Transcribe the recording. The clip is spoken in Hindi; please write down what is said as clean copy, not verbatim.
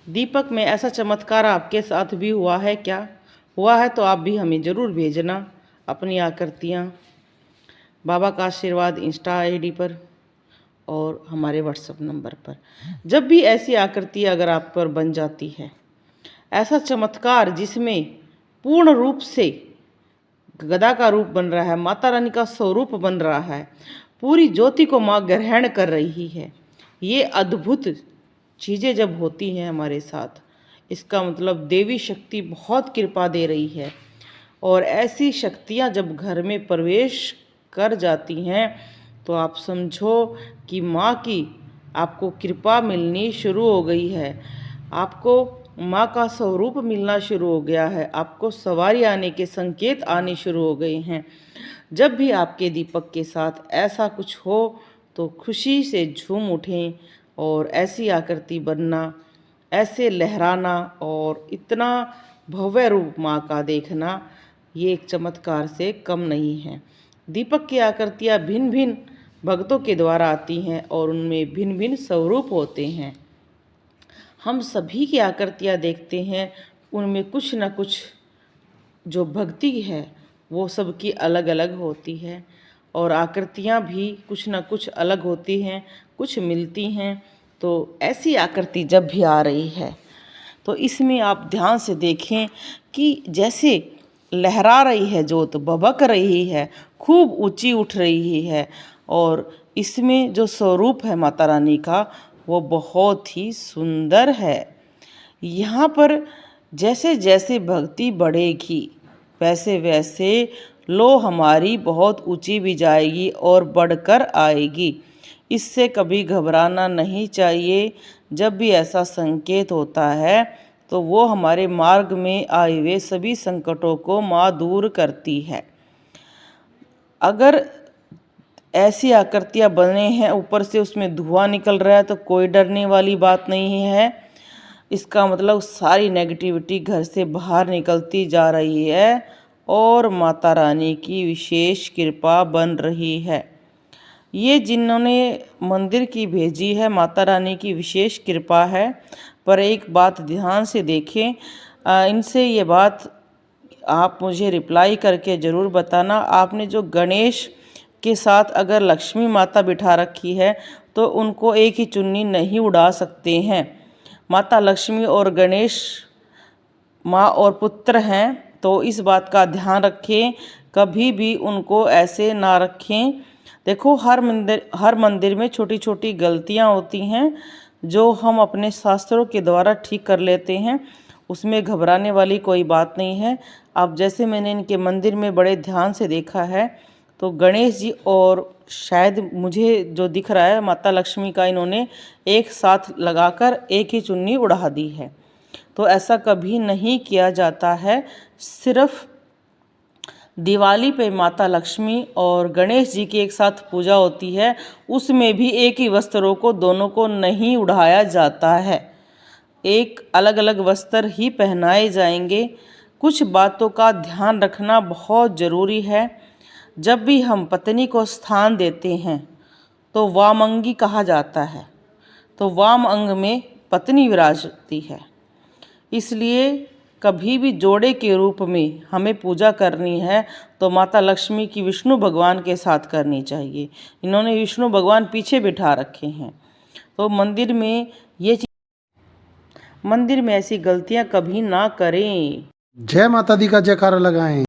दीपक में ऐसा चमत्कार आपके साथ भी हुआ है क्या? हुआ है तो आप भी हमें ज़रूर भेजना अपनी आकृतियाँ बाबा का आशीर्वाद इंस्टा आईडी पर और हमारे व्हाट्सएप नंबर पर। जब भी ऐसी आकृति अगर आप पर बन जाती है, ऐसा चमत्कार जिसमें पूर्ण रूप से गदा का रूप बन रहा है, माता रानी का स्वरूप बन रहा है, पूरी ज्योति को माँ ग्रहण कर रही है, ये अद्भुत चीज़ें जब होती हैं हमारे साथ, इसका मतलब देवी शक्ति बहुत कृपा दे रही है। और ऐसी शक्तियाँ जब घर में प्रवेश कर जाती हैं तो आप समझो कि माँ की आपको कृपा मिलनी शुरू हो गई है, आपको माँ का स्वरूप मिलना शुरू हो गया है, आपको सवारी आने के संकेत आने शुरू हो गए हैं। जब भी आपके दीपक के साथ ऐसा कुछ हो तो खुशी से झूम उठें और ऐसी आकृति बनना, ऐसे लहराना और इतना भव्य रूप माँ का देखना, ये एक चमत्कार से कम नहीं है। दीपक की आकृतियाँ भिन्न भिन्न भक्तों के द्वारा आती हैं और उनमें भिन्न भिन्न स्वरूप होते हैं। हम सभी की आकृतियाँ देखते हैं, उनमें कुछ न कुछ जो भक्ति है वो सबकी अलग अलग होती है और आकृतियाँ भी कुछ न कुछ अलग होती हैं, कुछ मिलती हैं। तो ऐसी आकृति जब भी आ रही है तो इसमें आप ध्यान से देखें कि जैसे लहरा रही है ज्योत, भभक रही है, खूब ऊंची उठ रही है और इसमें जो स्वरूप है माता रानी का वो बहुत ही सुंदर है। यहाँ पर जैसे जैसे भक्ति बढ़ेगी वैसे वैसे लो हमारी बहुत ऊंची भी जाएगी और बढ़कर आएगी। इससे कभी घबराना नहीं चाहिए। जब भी ऐसा संकेत होता है तो वो हमारे मार्ग में आए हुए सभी संकटों को माँ दूर करती है। अगर ऐसी आकृतियाँ बने हैं ऊपर से उसमें धुआं निकल रहा है तो कोई डरने वाली बात नहीं है। इसका मतलब सारी नेगेटिविटी घर से बाहर निकलती जा रही है और माता रानी की विशेष कृपा बन रही है। ये जिन्होंने मंदिर की भेजी है माता रानी की विशेष कृपा है। पर एक बात ध्यान से देखें, इनसे ये बात आप मुझे रिप्लाई करके ज़रूर बताना। आपने जो गणेश के साथ अगर लक्ष्मी माता बिठा रखी है तो उनको एक ही चुन्नी नहीं उड़ा सकते हैं। माता लक्ष्मी और गणेश माँ और पुत्र हैं तो इस बात का ध्यान रखें, कभी भी उनको ऐसे ना रखें। देखो हर मंदिर में छोटी छोटी गलतियाँ होती हैं जो हम अपने शास्त्रों के द्वारा ठीक कर लेते हैं, उसमें घबराने वाली कोई बात नहीं है। अब जैसे मैंने इनके मंदिर में बड़े ध्यान से देखा है तो गणेश जी और शायद मुझे जो दिख रहा है माता लक्ष्मी का इन्होंने एक साथ लगाकर एक ही चुन्नी उड़ा दी है। तो ऐसा कभी नहीं किया जाता है। सिर्फ दिवाली पे माता लक्ष्मी और गणेश जी की एक साथ पूजा होती है, उसमें भी एक ही वस्त्रों को दोनों को नहीं उड़ाया जाता है, एक अलग अलग वस्त्र ही पहनाए जाएंगे। कुछ बातों का ध्यान रखना बहुत ज़रूरी है। जब भी हम पत्नी को स्थान देते हैं तो वामंगी कहा जाता है, तो वाम अंग में पत्नी विराजती है, इसलिए कभी भी जोड़े के रूप में हमें पूजा करनी है तो माता लक्ष्मी की विष्णु भगवान के साथ करनी चाहिए। इन्होंने विष्णु भगवान पीछे बिठा रखे हैं। तो मंदिर में ऐसी गलतियां कभी ना करें। जय माता दी का जयकारा लगाएं।